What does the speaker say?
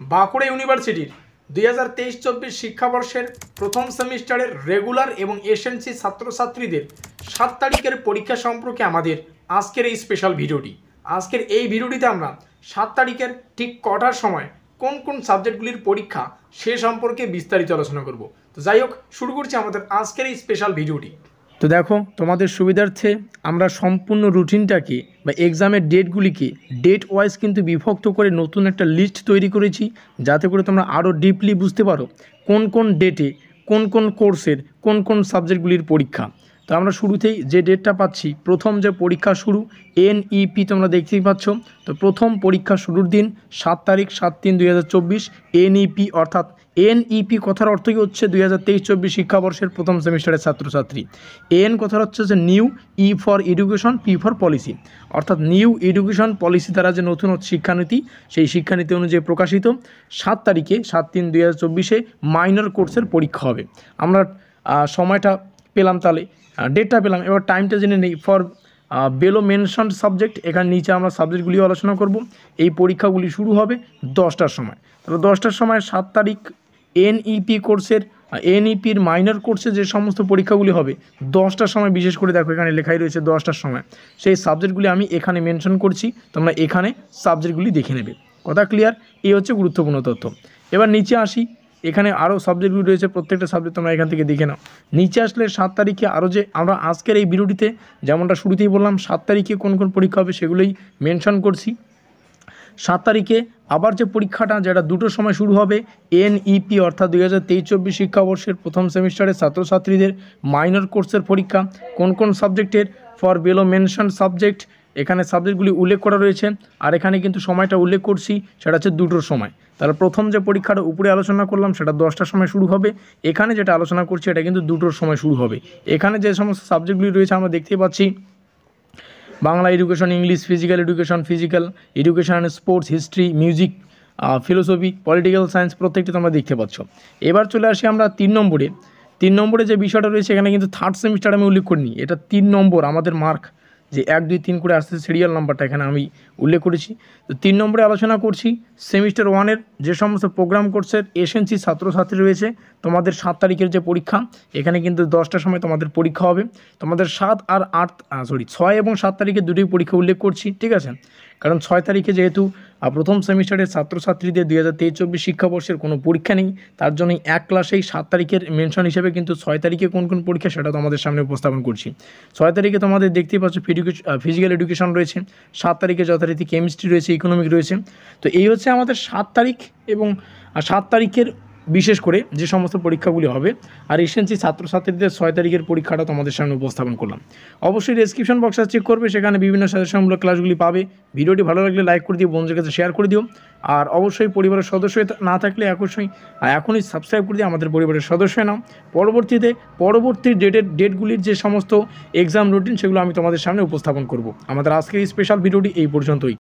বাঁকুড়া ইউনিভার্সিটির 2023-24 শিক্ষাবর্ষের প্রথম সেমিস্টারের রেগুলার এবং এসএনসি ছাত্রছাত্রীদের 7 তারিখের পরীক্ষা সম্পর্কে আমাদের আজকের এই স্পেশাল ভিডিওটি। আজকের এই ভিডিওটিতে আমরা 7 তারিখের ঠিক কটার সময় কোন কোন সাবজেক্টগুলির পরীক্ষা সে সম্পর্কে বিস্তারিত আলোচনা করব। তো যাই হোক, শুরু করছি আমাদের আজকের এই স্পেশাল ভিডিওটি। তো দেখো, তোমাদের সুবিধার্থে আমরা সম্পূর্ণ রুটিনটাকে বা এক্সামের ডেটগুলিকে ডেট ওয়াইজ কিন্তু বিভক্ত করে নতুন একটা লিস্ট তৈরি করেছি, যাতে করে তোমরা আরও ডিপলি বুঝতে পারো কোন কোন ডেটে কোন কোন কোর্সের কোন কোন সাবজেক্টগুলির পরীক্ষা। তো আমরা শুরুতেই যে ডেটটা পাচ্ছি, প্রথম যে পরীক্ষা শুরু এনইপি তোমরা দেখতেই পাচ্ছ। তো প্রথম পরীক্ষা শুরুর দিন 7 তারিখ 7/3/2024 এনইপি, অর্থাৎ এনইপি কথার অর্থই হচ্ছে 2023-24 শিক্ষাবর্ষের প্রথম সেমিস্টারের ছাত্রছাত্রী। এন কথার হচ্ছে যে new, E for education, P for policy, অর্থাৎ নিউ এডুকেশন পলিসি দ্বারা যে নতুন শিক্ষানীতি, সেই শিক্ষানীতি অনুযায়ী প্রকাশিত 7 তারিখে 7/3/2024 মাইনর কোর্সের পরীক্ষা হবে। আমরা সময়টা পেলাম, তাহলে ডেটটা পেলাম, এবার টাইমটা জেনে নেই। ফর বেলো মেনশন সাবজেক্ট, এখানে নিচে আমরা সাবজেক্টগুলি আলোচনা করব। এই পরীক্ষাগুলি শুরু হবে 10টার সময়। তাহলে 10টার সময় 7 তারিখ এনইপি কোর্সের, এনইপির মাইনর কোর্সে যে সমস্ত পরীক্ষাগুলি হবে 10টার সময়, বিশেষ করে দেখো এখানে লেখাই রয়েছে 10টার সময়, সেই সাবজেক্টগুলি আমি এখানে মেনশন করছি, তোমরা এখানে সাবজেক্টগুলি দেখে নেবে। কথা ক্লিয়ার? এই হচ্ছে গুরুত্বপূর্ণ তথ্য। এবার নিচে আসি, এখানে আরও সাবজেক্টগুলি রয়েছে, প্রত্যেকটা সাবজেক্ট তোমরা এখান থেকে দেখে নাও। নিচে আসলে 7 তারিখে আরও যে আমরা আজকের এই ভিডিওটিতে যেমনটা শুরুতেই বললাম 7 তারিখে কোন কোন পরীক্ষা হবে সেগুলোই মেনশন করছি। 7 তারিখে আবার যে পরীক্ষাটা, যেটা 2টোর সময় শুরু হবে, এনইপি অর্থাৎ 2023-24 শিক্ষাবর্ষের প্রথম সেমিস্টারের ছাত্রছাত্রীদের মাইনর কোর্সের পরীক্ষা। কোন কোন সাবজেক্টের? ফর বেলো মেনশন সাবজেক্ট, এখানে সাবজেক্টগুলি উল্লেখ করা রয়েছে, আর এখানে কিন্তু সময়টা উল্লেখ করছি, সেটা হচ্ছে 2টোর সময়। তাহলে প্রথম যে পরীক্ষাটা উপরে আলোচনা করলাম সেটা 10টার সময় শুরু হবে, এখানে যেটা আলোচনা করছি এটা কিন্তু 2টোর সময় শুরু হবে। এখানে যে সমস্ত সাবজেক্টগুলি রয়েছে আমরা দেখতেই পাচ্ছি, Bangla education, English, physical education, physical education, sports, history, music, philosophy, political science, প্রত্যেকটি তোমরা দেখতে পাচ্ছ। এবার চলে আসি আমরা 3 নম্বরে যে বিষয়টা রয়েছে, এখানে কিন্তু 3rd সেমিস্টার আমি উল্লেখ করিনি, এটা 3 নম্বর আমাদের মার্ক, যে 1, 2, 3 করে আসছে সিরিয়াল নাম্বারটা এখানে আমি উল্লেখ করেছি। তো 3 নম্বরে আলোচনা করছি সেমিস্টার 1-এর যে সমস্ত প্রোগ্রাম কোর্সের এসএনসি ছাত্রছাত্রী রয়েছে, তোমাদের 7 তারিখের যে পরীক্ষা, এখানে কিন্তু 10টার সময় তোমাদের পরীক্ষা হবে। তোমাদের 6 এবং 7 তারিখে দুটোই পরীক্ষা উল্লেখ করছি, ঠিক আছে? কারণ 6 তারিখে যেহেতু প্রথম সেমিস্টারের ছাত্রছাত্রীদের 2023-24 শিক্ষাবর্ষের কোনো পরীক্ষা নেই, তার জন্যই এক ক্লাসেই 7 তারিখের মেনশন হিসেবে কিন্তু 6 তারিখে কোন কোন পরীক্ষা সেটা তোমাদের সামনে উপস্থাপন করছি। 6 তারিখে তোমাদের দেখতেই পাচ্ছ ফিজিক্যাল এডুকেশন রয়েছে, 7 তারিখে যথারীতি কেমিস্ট্রি রয়েছে, ইকোনমিক রয়েছে। তো এই হচ্ছে আমাদের 7 তারিখ এবং 7 তারিখের বিশেষ করে যে সমস্ত পরীক্ষাগুলি হবে। আর এসএনসি ছাত্রছাত্রীদের 6 তারিখের পরীক্ষাটা তোমাদের সামনে উপস্থাপন করলাম। অবশ্যই ডেসক্রিপশন বক্সে চেক করবে, সেখানে বিভিন্ন সাজেশনমূলক ক্লাসগুলি পাবে। ভিডিওটি ভালো লাগলে লাইক করে দিও, বন্ধুদের কাছে শেয়ার করে দিও। আর অবশ্যই পরিবারের সদস্য না থাকলে এখনই সাবস্ক্রাইব করে দিয়ে আমাদের পরিবারের সদস্য নাও। পরবর্তী ডেটগুলির যে সমস্ত এক্সাম রুটিন, সেগুলো আমি তোমাদের সামনে উপস্থাপন করব। আমাদের আজকের এই স্পেশাল ভিডিওটি এই পর্যন্তই।